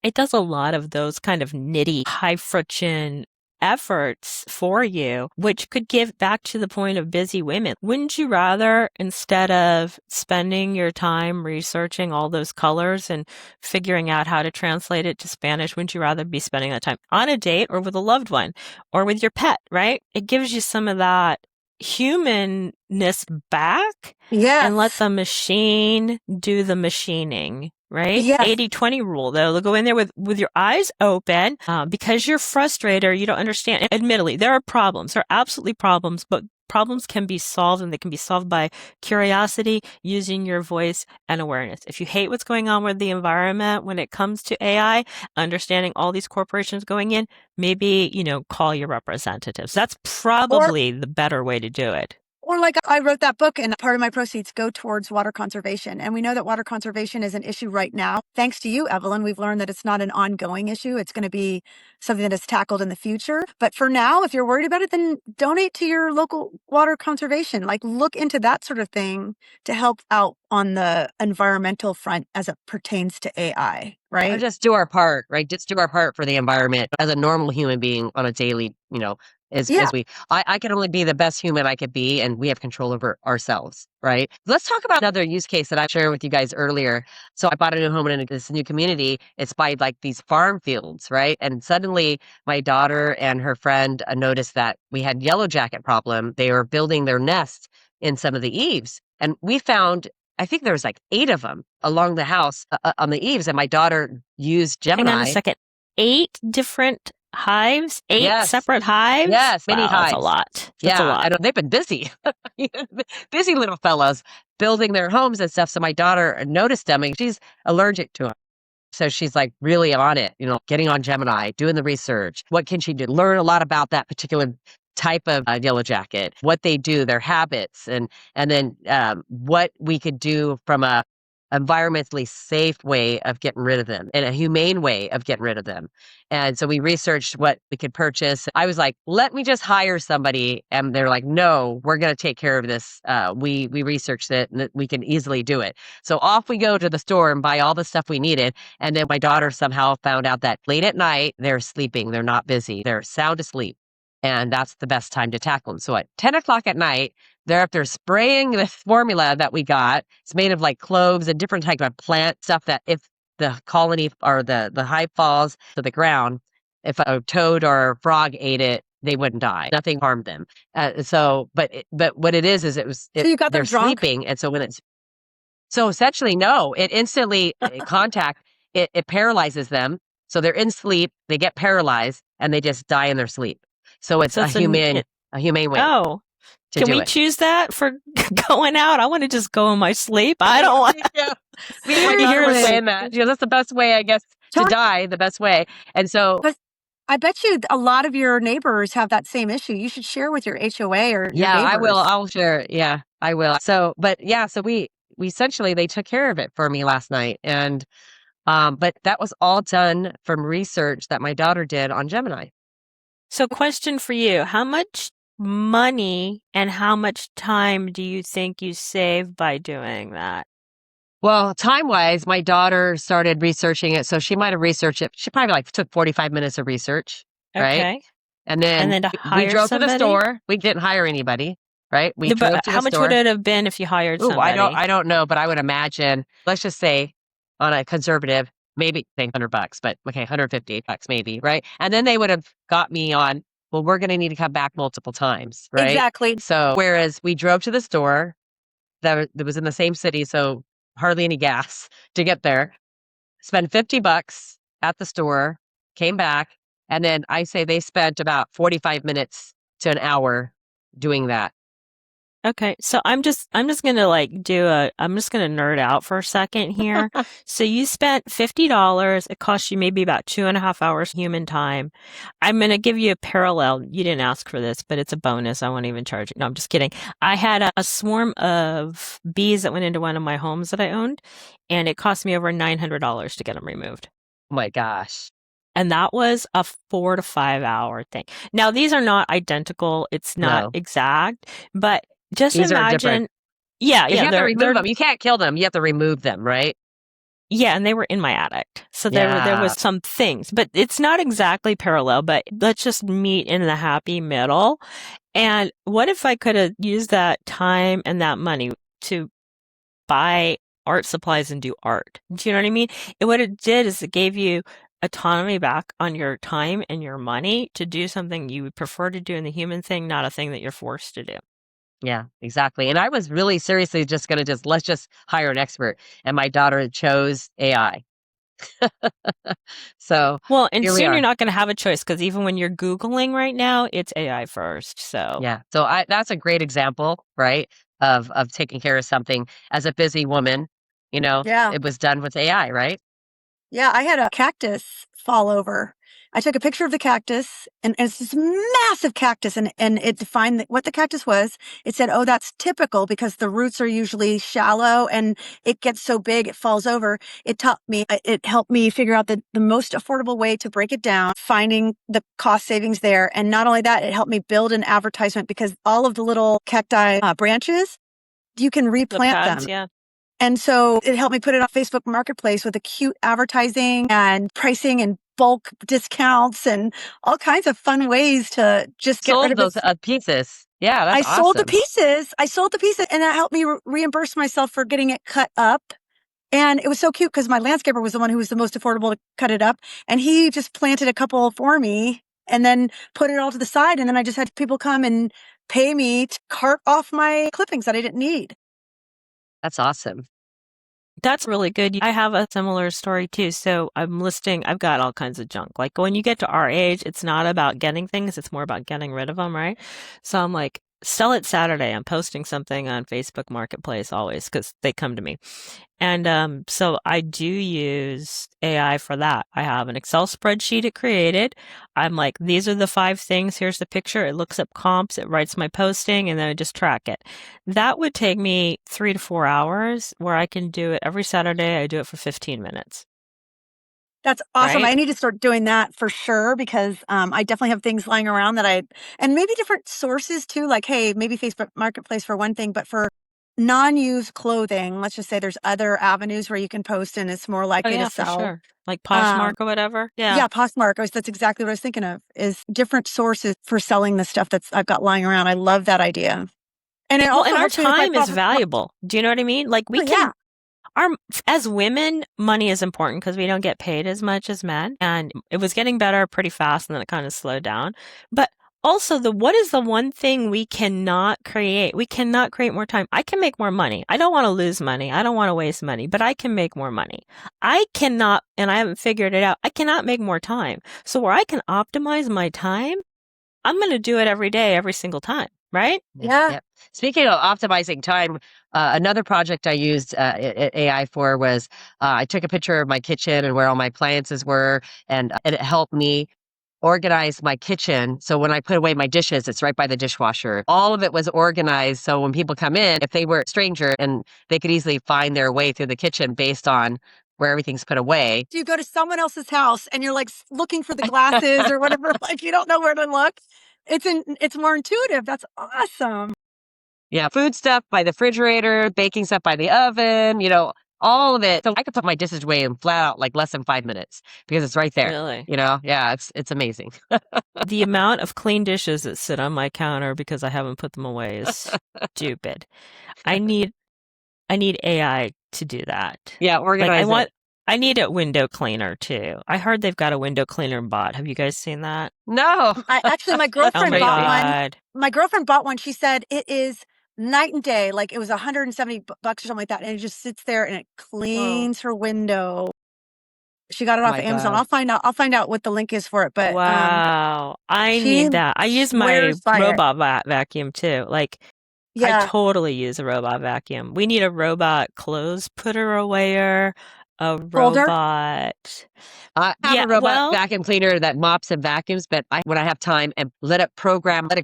It does a lot of those kind of nitty, high friction efforts for you, which could give back to the point of busy women. Wouldn't you rather, instead of spending your time researching all those colors and figuring out how to translate it to Spanish, wouldn't you rather be spending that time on a date or with a loved one or with your pet, right? It gives you some of that humanness back and let Yes. the machine do the machining. Right? Yes. 80-20 rule, though. They'll go in there with your eyes open because you're frustrated or you don't understand. And admittedly, there are problems. There are absolutely problems, but problems can be solved, and they can be solved by curiosity, using your voice and awareness. If you hate what's going on with the environment when it comes to AI, understanding all these corporations going in, maybe, call your representatives. That's probably the better way to do it. Or like I wrote that book and part of my proceeds go towards water conservation. And we know that water conservation is an issue right now. Thanks to you, Evelyn, we've learned that it's not an ongoing issue. It's going to be something that is tackled in the future. But for now, if you're worried about it, then donate to your local water conservation. Like look into that sort of thing to help out on the environmental front as it pertains to AI, right? Or just do our part, right? Just do our part for the environment as a normal human being on a daily, I can only be the best human I could be, and we have control over ourselves, right? Let's talk about another use case that I shared with you guys earlier. So I bought a new home in this new community. It's by like these farm fields, right? And suddenly my daughter and her friend noticed that we had yellow jacket problem. They were building their nest in some of the eaves. And we found, I think there was like 8 of them along the house on the eaves. And my daughter used Gemini. Hang on a second. 8 different hives? 8 Yes. separate hives? Yes, many wow, hives. That's a lot. Yeah, That's a lot. they've been busy. Busy little fellows building their homes and stuff. So my daughter noticed them and she's allergic to them. So she's like really on it, getting on Gemini, doing the research. What can she do? Learn a lot about that particular type of yellow jacket, what they do, their habits, and then what we could do from a environmentally safe way of getting rid of them and a humane way of getting rid of them. And so we researched what we could purchase. I was like, let me just hire somebody. And they're like, no, we're going to take care of this. We researched it and we can easily do it. So off we go to the store and buy all the stuff we needed. And then my daughter somehow found out that late at night, they're sleeping. They're not busy. They're sound asleep. And that's the best time to tackle them. So at 10 o'clock at night, they're up there spraying the formula that we got. It's made of like cloves and different type of plant stuff that if the colony or the hive falls to the ground, if a toad or a frog ate it, they wouldn't die. Nothing harmed them. But what it is So you got them they're drunk? sleeping. And so essentially, no, it instantly it paralyzes them. So they're in sleep, they get paralyzed and they just die in their sleep. So it's a humane way. Oh, to can do we it. choose that for going out? I want to just go in my sleep. I don't want My daughter was saying that. That's the best way, I guess, to die, the best way. And so But I bet you a lot of your neighbors have that same issue. You should share with your HOA or your neighbors. I will. I'll share. Yeah, I will. So we essentially, they took care of it for me last night. And but that was all done from research that my daughter did on Gemini. So question for you, how much money and how much time do you think you save by doing that? Well, time-wise, my daughter started researching it, so she might have researched it. She probably took 45 minutes of research, right? Okay. And then to we hire drove somebody? to the store. We didn't hire anybody, right? We drove to the store. How much would it have been if you hired somebody? I don't know, but I would imagine, let's just say on a conservative, maybe say $100, but okay, $150 maybe, right? And then they would have got me on, well, we're going to need to come back multiple times, right? Exactly. So whereas we drove to the store that was in the same city, so hardly any gas to get there, spend $50 at the store, came back, and then I say they spent about 45 minutes to an hour doing that. Okay, so I'm just gonna I'm just gonna nerd out for a second here. So you spent $50. It cost you maybe about 2.5 hours human time. I'm gonna give you a parallel. You didn't ask for this, but it's a bonus. I won't even charge it. No, I'm just kidding. I had a swarm of bees that went into one of my homes that I owned, and it cost me over $900 to get them removed. Oh my gosh. And that was a 4 to 5 hour thing. Now, these are not identical. It's not No. exact, but just These are different. imagine. Yeah, You yeah, have to remove them. You can't kill them. You have to remove them, right? yeah, and they were in my attic. So there Yeah. was some things, but it's not exactly parallel, but let's just meet in the happy middle. And what if I could have used that time and that money to buy art supplies and do art? Do you know what I mean? What it did is it gave you autonomy back on your time and your money to do something you would prefer to do in the human thing, not a thing that you're forced to do. Yeah, exactly. And I was really seriously just going to let's just hire an expert. And my daughter chose AI. So Well, and here we soon are. you're not going to have a choice because even when you're Googling right now, it's AI first. So Yeah. So that's a great example, right? Of taking care of something as a busy woman, Yeah. it was done with AI, right? Yeah, I had a cactus fall over. I took a picture of the cactus, and it's this massive cactus, and it defined what the cactus was. It said, "Oh, that's typical because the roots are usually shallow, and it gets so big it falls over." It helped me figure out the most affordable way to break it down, finding the cost savings there, and not only that, it helped me build an advertisement because all of the little cacti branches, you can the replant pads, them. yeah. And so it helped me put it on Facebook Marketplace with a cute advertising and pricing and bulk discounts and all kinds of fun ways to just get rid Sold of those it. pieces. Yeah, I that's sold the awesome. pieces. And that helped me reimburse myself for getting it cut up. And it was so cute because my landscaper was the one who was the most affordable to cut it up. And he just planted a couple for me and then put it all to the side. And then I just had people come and pay me to cart off my clippings that I didn't need. That's awesome. That's really good. I have a similar story too. So I've got all kinds of junk. Like when you get to our age, it's not about getting things, it's more about getting rid of them, right? So I'm like, sell it Saturday. I'm posting something on Facebook Marketplace always because they come to me. And so I do use AI for that. I have an Excel spreadsheet it created. I'm like, these are the 5 things. Here's the picture. It looks up comps. It writes my posting and then I just track it. That would take me 3 to 4 hours where I can do it every Saturday. I do it for 15 minutes. That's awesome. Right? I need to start doing that for sure because I definitely have things lying around and maybe different sources too. Like, hey, maybe Facebook Marketplace for one thing, but for non-used clothing, let's just say there's other avenues where you can post and it's more Oh likely yeah, to for sell. sure. Like Poshmark or whatever. Yeah. Yeah, Postmark. That's exactly what I was thinking of is different sources for selling the stuff I've got lying around. I love that idea. And it Well, also and our helps me with my time is valuable. Do you know what I mean? Like we can as women, money is important because we don't get paid as much as men. And it was getting better pretty fast and then it kind of slowed down. But also what is the one thing we cannot create? We cannot create more time. I can make more money. I don't want to lose money. I don't want to waste money, but I can make more money. I cannot, and I haven't figured it out, I cannot make more time. So where I can optimize my time, I'm going to do it every day, every single time. Right? Yeah. Yep. Speaking of optimizing time, another project I used AI for was I took a picture of my kitchen and where all my appliances were, and it helped me organize my kitchen. So when I put away my dishes, it's right by the dishwasher. All of it was organized. So when people come in, if they were a stranger, and they could easily find their way through the kitchen based on where everything's put away. Do you go to someone else's house and you're like looking for the glasses or whatever, like you don't know where to look? It's more intuitive. That's awesome. Yeah, food stuff by the refrigerator, baking stuff by the oven, all of it. So I could put my dishes away in flat out like less than 5 minutes because it's right there. Really? Yeah, it's amazing. The amount of clean dishes that sit on my counter because I haven't put them away is stupid. I need AI to do that. Yeah, organize I want it. I need a window cleaner too. I heard they've got a window cleaner bot. Have you guys seen that? No. Actually, my Oh girlfriend my bought one. God. My girlfriend bought one. She said it is night and day. Like it was $170 or something like that. And it just sits there and it cleans her window. She got it Oh off my of Amazon. God. I'll find out what the link is for it. But Wow. I she need that. I use my swears by it. robot vacuum too. Like, I Yeah. totally use a robot vacuum. We need a robot clothes putter awayer, a Folder. robot. I have Yeah, a robot well, vacuum cleaner that mops and vacuums, but when I have time and let it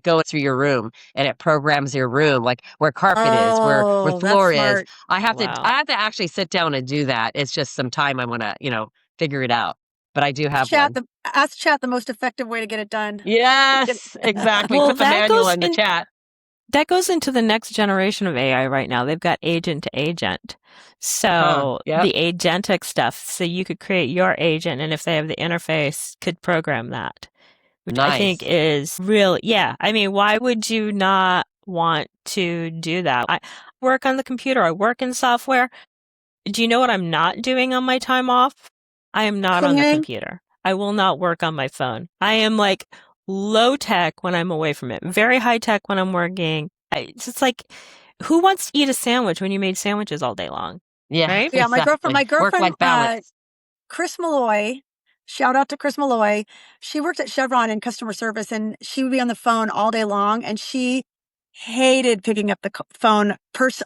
go through your room, and it programs your room, like where carpet is, where Oh, that's floor is. smart. I have wow. to actually sit down and do that. It's just some time I want to, figure it out. But I do have Chat one. ask chat the most effective way to get it done. Yes, exactly. Well, Put the manual in the chat. that goes into the next generation of AI right now. They've got agent to agent. So Yep. the agentic stuff, so you could create your agent, and if they have the interface, could program that, which I think Nice. is real. Yeah. I mean, why would you not want to do that? I work on the computer. I work in software. Do you know what I'm not doing on my time off? I am not on the Cleaning. computer. I will not work on my phone. I am like low tech when I'm away from it, very high tech when I'm working. It's just like, who wants to eat a sandwich when you made sandwiches all day long? Yeah, Right? Yeah, my exactly. girlfriend, Work-life balance. Chris Malloy, shout out to Chris Malloy. She worked at Chevron in customer service and she would be on the phone all day long and she hated picking up the phone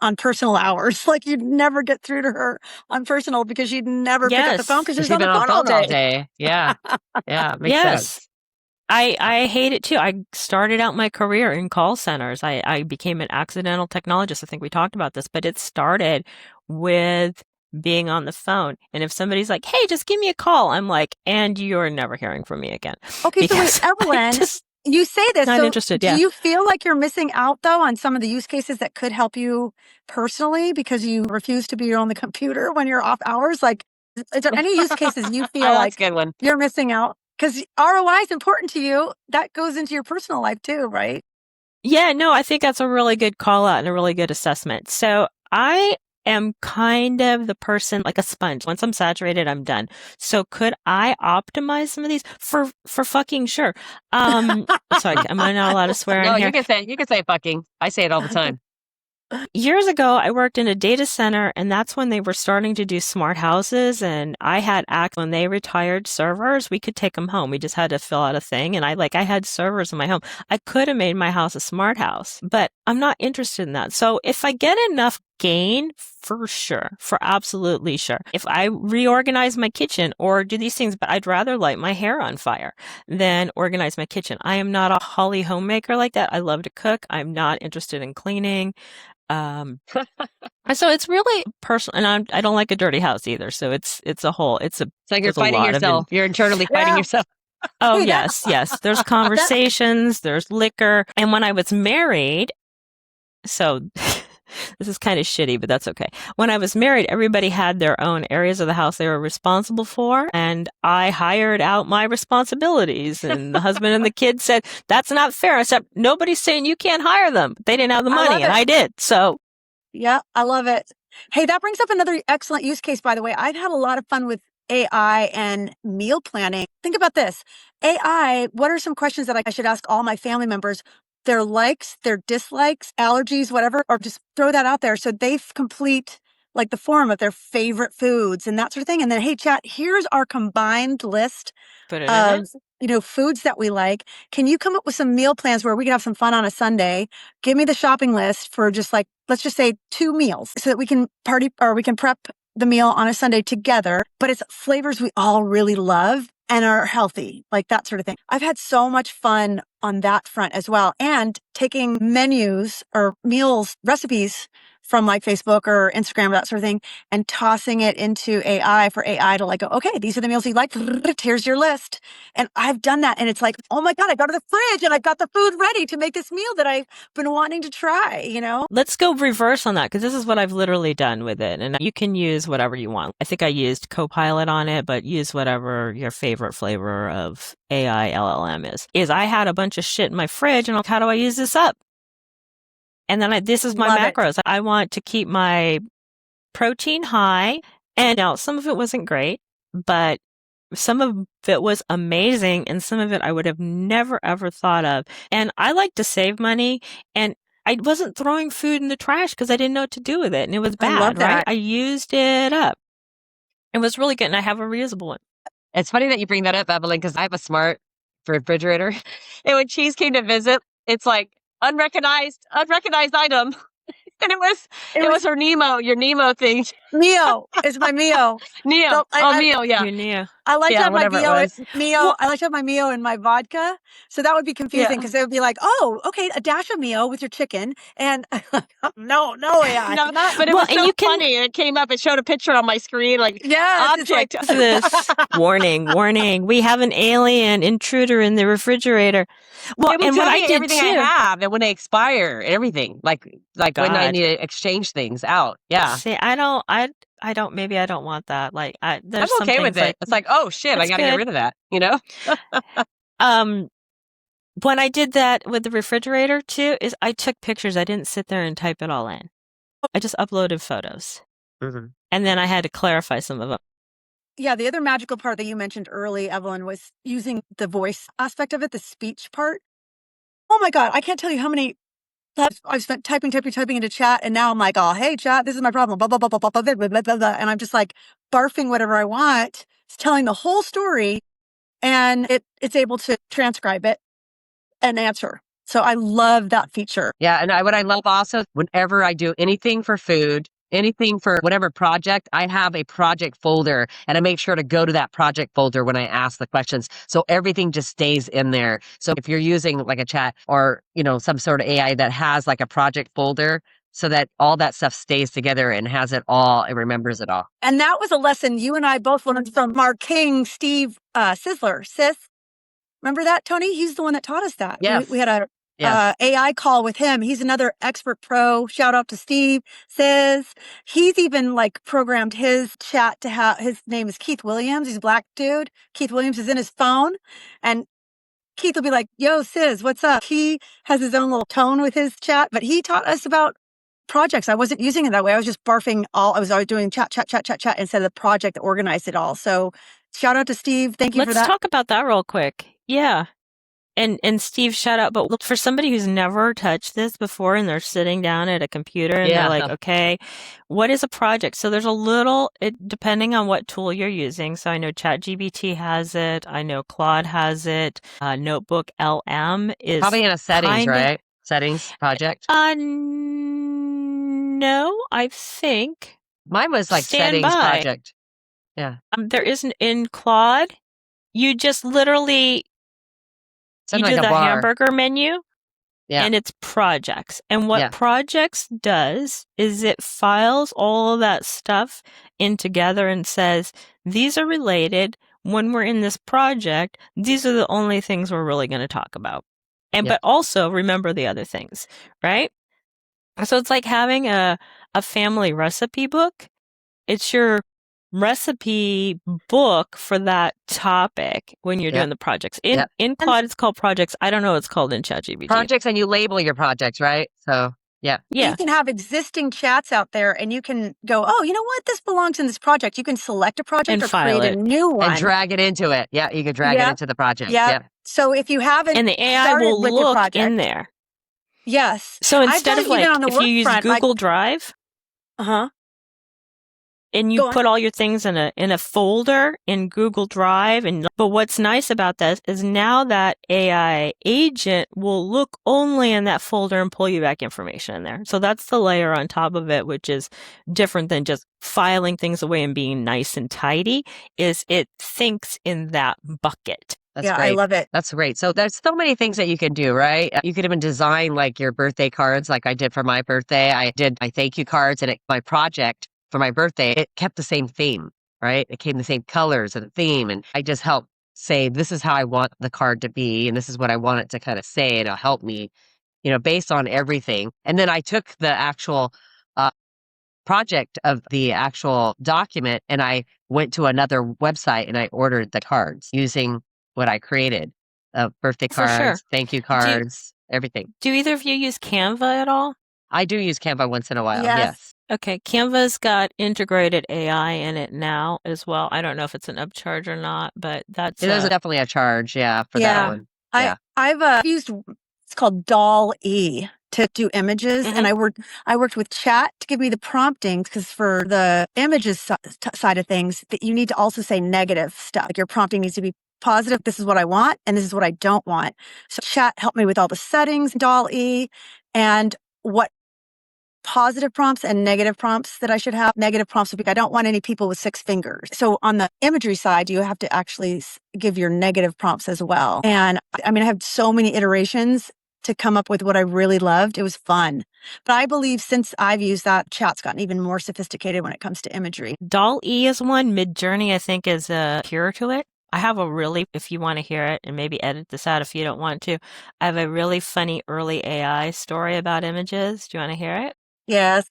on personal hours. Like you'd never get through to her on personal because she'd never pick up the phone Yes. because she Because was you've on the been on phone the all phone all day. day. Yeah. Yeah, makes Yes. sense. I hate it too. I started out my career in call centers. I became an accidental technologist. I think we talked about this, but it started with being on the phone. And if somebody's like, hey, just give me a call, I'm like, and you're never hearing from me again. Okay, so wait, Because I'm Evelyn, just you say this, not so interested. do Yeah. you feel like you're missing out though on some of the use cases that could help you personally because you refuse to be on the computer when you're off hours? Like, is there any use cases you feel That's like a good one. you're missing out? Because ROI is important to you. That goes into your personal life too, right? Yeah, no, I think that's a really good call out and a really good assessment. So I am kind of the person like a sponge. Once I'm saturated, I'm done. So could I optimize some of these for fucking sure? Sorry, am I not allowed to swear No, in here? you can say fucking. I say it all the time. Years ago, I worked in a data center, and that's when they were starting to do smart houses. And I had when they retired servers, we could take them home. We just had to fill out a thing. And I had servers in my home. I could have made my house a smart house, but I'm not interested in that. So if I get enough gain, for sure, for absolutely sure. If I reorganize my kitchen or do these things, but I'd rather light my hair on fire than organize my kitchen. I am not a Holly homemaker like that. I love to cook. I'm not interested in cleaning. So it's really personal, and I don't like a dirty house either. So it's a whole, It's like you're there's a fighting lot of yourself. You're internally fighting Yeah. yourself. Oh, Hey, yes. There's conversations, there's liquor. And when I was married, so this is kind of shitty, but that's okay. When I was married, everybody had their own areas of the house they were responsible for, and I hired out my responsibilities. And the husband and the kids said, that's not fair. I said, nobody's saying you can't hire them. They didn't have the I love money, and it. I did. So Yeah, I love it. Hey, that brings up another excellent use case, by the way. I've had a lot of fun with AI and meal planning. Think about this. AI, what are some questions that I should ask all my family members? Their likes, their dislikes, allergies, whatever, or just throw that out there so they complete like the form of their favorite foods and that sort of thing. And then, hey, chat, here's our combined list put it in of, it. foods that we like. Can you come up with some meal plans where we can have some fun on a Sunday? Give me the shopping list for just like, let's just say 2 meals so that we can party or we can prep the meal on a Sunday together, but it's flavors we all really love and are healthy, like that sort of thing. I've had so much fun on that front as well. And taking menus or meals, recipes from like Facebook or Instagram, that sort of thing, and tossing it into AI for AI to like, go, okay, these are the meals you like. Here's your list. And I've done that. And it's like, oh my God, I go to the fridge and I've got the food ready to make this meal that I've been wanting to try, Let's go reverse on that, because this is what I've literally done with it. And you can use whatever you want. I think I used Copilot on it, but use whatever your favorite flavor of AI LLM is. I had a bunch of shit in my fridge and I'm like, how do I use this up? And then this is my Love it. macros. I want to keep my protein high And now some of it wasn't great, but some of it was amazing, and some of it I would have never ever thought of. And I like to save money, and I wasn't throwing food in the trash because I didn't know what to do with it, and it was I love bad, right? that. I used it up. It was really good, and I have a reusable one. It's funny that you bring that up, Evelyn, because I have a smart refrigerator. And when Cheese came to visit, it's like unrecognized item. And it was her Nemo, your Nemo thing. Mio. It's my Mio. Neo. So Mio, yeah. Your Neo. I like to Yeah, have my whatever it Mio. was. Well- I like to have my Mio in my vodka. So that would be confusing because they would be like, "Oh, okay, a dash of Mio with your chicken." And no AI. No, but it Well, was and so you can- funny. It came up, it showed a picture on my screen, like Yes, it's like object. This warning, we have an alien intruder in the refrigerator. Well, It will and tell what I me did everything I too. have and when they expire and everything. Like when I God. need to exchange things out. Yeah. See, I don't. Maybe I don't want that. Like, I'm there's some okay with things it. like It's like, oh shit, I that's gotta get good. rid of that, you know? When I did that with the refrigerator too, is I took pictures. I didn't sit there and type it all in. I just uploaded photos, Mm-hmm. and then I had to clarify some of them. Yeah, the other magical part that you mentioned early, Evelyn, was using the voice aspect of it, the speech part. Oh my God, I can't tell you how many times I've spent typing into chat, and now I'm like, oh, hey, chat, this is my problem, blah, blah, blah, blah, blah, blah, blah, blah, blah, blah, and I'm just like barfing whatever I want. It's telling the whole story, and it's able to transcribe it and answer. So I love that feature. Yeah, and what I love also, whenever I do anything for food, anything for whatever project, I have a project folder and I make sure to go to that project folder when I ask the questions. So everything just stays in there. So if you're using like a chat or, some sort of AI that has like a project folder so that all that stuff stays together and has it all and remembers it all. And that was a lesson you and I both learned from our king, Steve Sizzler. Sis, remember that, Toni? He's the one that taught us that. Yes. We had a Yes. AI call with him. He's another expert pro. Shout out to Steve. Says he's even like programmed his chat to have, his name is Keith Williams. He's a black dude. Keith Williams is in his phone, and Keith will be like, yo, Sis, what's up? He has his own little tone with his chat, but he taught us about projects. I wasn't using it that way. I was just barfing I was always doing chat instead of the project that organized it all. So shout out to Steve. Thank you for that. Let's talk about that real quick. Yeah. And Steve, shout out. But look, for somebody who's never touched this before and they're sitting down at a computer and they're like, okay, what is a project? So there's depending on what tool you're using. So I know ChatGPT has it. I know Claude has it. Notebook LM is probably in a settings, right? Settings project. No, I think mine was like settings project. Yeah. There isn't in Claude. You just literally you do the hamburger menu, and it's projects. And what projects does is it files all of that stuff in together and says, these are related. When we're in this project, these are the only things we're really going to talk about. But also remember the other things, right? So it's like having a family recipe book. It's your recipe book for that topic when you're doing the projects. In Claude, it's called projects. I don't know what it's called in ChatGPT. Projects, and you label your projects, right? So, yeah. You can have existing chats out there and you can go, oh, you know what? This belongs in this project. You can select a project or create a new one. And drag it into it. Yeah, you could drag it into the project. Yeah. So if you haven't and the AI will look in there. Yes. So instead of like, if you use Google Drive, and you put all your things in a folder in Google Drive. But what's nice about this is now that AI agent will look only in that folder and pull you back information in there. So that's the layer on top of it, which is different than just filing things away and being nice and tidy, is it thinks in that bucket. That's great. I love it. That's great. So there's so many things that you can do, right? You could even design like your birthday cards like I did for my birthday. I did my thank you cards, and my project for my birthday, it kept the same theme, right? It came the same colors and the theme. And I just helped say, this is how I want the card to be. And this is what I want it to kind of say. And it'll help me, based on everything. And then I took the actual project of the actual document and I went to another website and I ordered the cards using what I created. Birthday cards, thank you cards, everything. Do either of you use Canva at all? I do use Canva once in a while, yes. Okay, Canva's got integrated AI in it now as well. I don't know if it's an upcharge or not, but that's There's definitely a charge, for that Yeah. one. Yeah. I've used, it's called Doll-E to do images, and I worked with chat to give me the promptings, because for the images side of things, that you need to also say negative stuff. Like your prompting needs to be positive. This is what I want, and this is what I don't want. So chat helped me with all the settings, Doll-E, and what positive prompts and negative prompts that I should have. Negative prompts would be, I don't want any people with 6 fingers. So on the imagery side, you have to actually give your negative prompts as well. And I mean, I have so many iterations to come up with what I really loved. It was fun. But I believe since I've used that, chat's gotten even more sophisticated when it comes to imagery. Doll-E is one. Midjourney, I think, is a peer to it. I have a really, if you want to hear it, and maybe edit this out if you don't want to, I have a really funny early AI story about images. Do you want to hear it? Yes.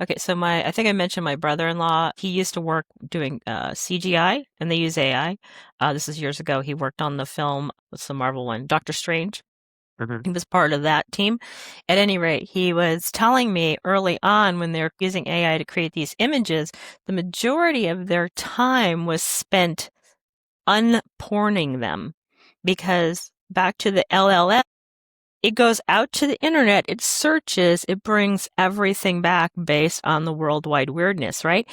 Okay, so I think I mentioned my brother-in-law. He used to work doing CGI, and they use AI. This is years ago. He worked on the film, what's the Marvel one? Doctor Strange. He was part of that team. At any rate, he was telling me early on when they're using AI to create these images, the majority of their time was spent unporning them, because back to the LLM, it goes out to the internet, it searches, it brings everything back based on the worldwide weirdness, right?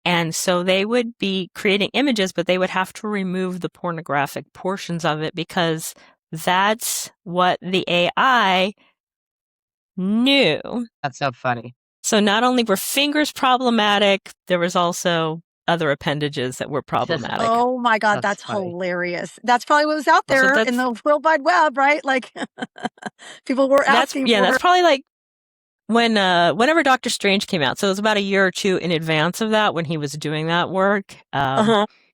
And so they would be creating images, but they would have to remove the pornographic portions of it, because that's what the AI knew. That's so funny. So not only were fingers problematic, there was also other appendages that were problematic. Oh my God, that's hilarious. That's probably what was out there in the World Wide Web, right? Like people were asking for that's probably like whenever Doctor Strange came out. So it was about a year or two in advance of that when he was doing that work.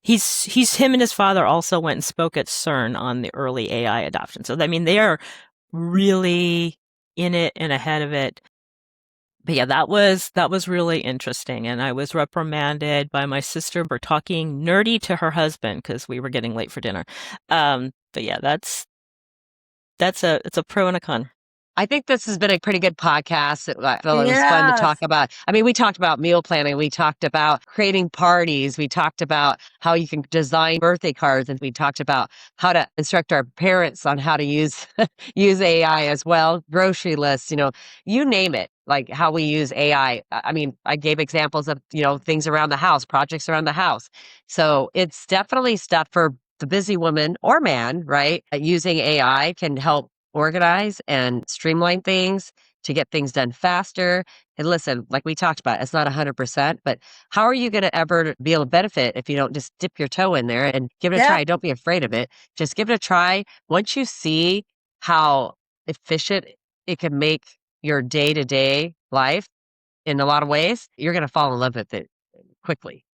He's him and his father also went and spoke at CERN on the early AI adoption. So I mean, they are really in it and ahead of it. But yeah, that was really interesting. And I was reprimanded by my sister for talking nerdy to her husband because we were getting late for dinner. But yeah, it's a pro and a con. I think this has been a pretty good podcast. I feel it was fun to talk about. I mean, we talked about meal planning. We talked about creating parties. We talked about how you can design birthday cards. And we talked about how to instruct our parents on how to use AI as well. Grocery lists, you name it, like how we use AI. I mean, I gave examples of, things around the house, projects around the house. So it's definitely stuff for the busy woman or man, right? Using AI can help organize and streamline things to get things done faster. And listen, like we talked about, it's not 100%, but how are you going to ever be able to benefit if you don't just dip your toe in there and give it a try? Don't be afraid of it. Just give it a try. Once you see how efficient it can make your day-to-day life in a lot of ways, you're going to fall in love with it quickly,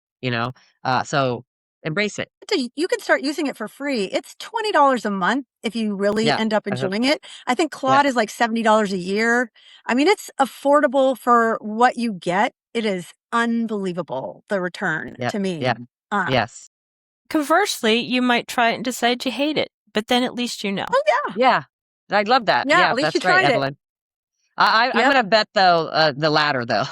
so embrace it. So you can start using it for free. It's $20 a month if you really end up enjoying it. I think Claude is like $70 a year. I mean, it's affordable for what you get. It is unbelievable, the return to me. Yeah. Yes. Conversely, you might try it and decide you hate it, but then at least you know. Oh, yeah. Yeah. I love that. Yeah, at least that's you tried right, it. Evelyn. I'm going to bet, though, the latter, though.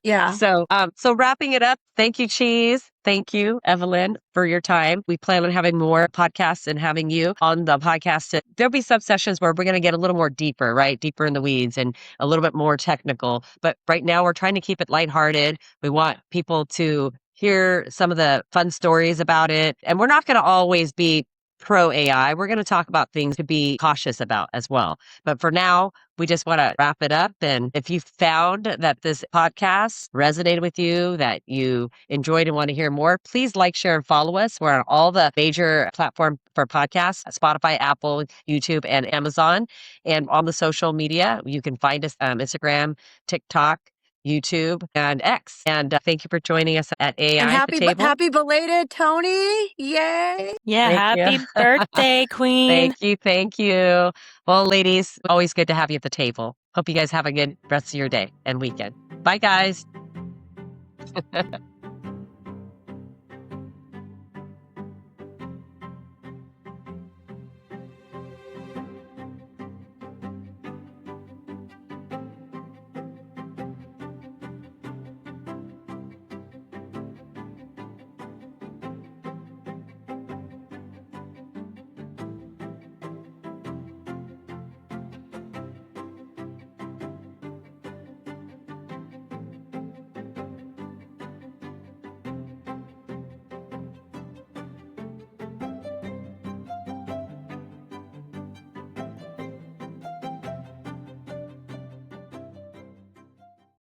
Yeah. So wrapping it up, thank you, Cheese. Thank you, Evelyn, for your time. We plan on having more podcasts and having you on the podcast. There'll be some sessions where we're going to get a little more deeper, right? Deeper in the weeds and a little bit more technical. But right now we're trying to keep it lighthearted. We want people to hear some of the fun stories about it. And we're not going to always be pro AI. We're going to talk about things to be cautious about as well. But for now, we just want to wrap it up. And if you found that this podcast resonated with you, that you enjoyed and want to hear more, please like, share, and follow us. We're on all the major platforms for podcasts, Spotify, Apple, YouTube, and Amazon. And on the social media, you can find us on Instagram, TikTok, YouTube, and X. And thank you for joining us at AI and at the table. Happy belated, Toni. Yay. Yeah, happy birthday, Queen. Thank you. Well, ladies, always good to have you at the table. Hope you guys have a good rest of your day and weekend. Bye, guys.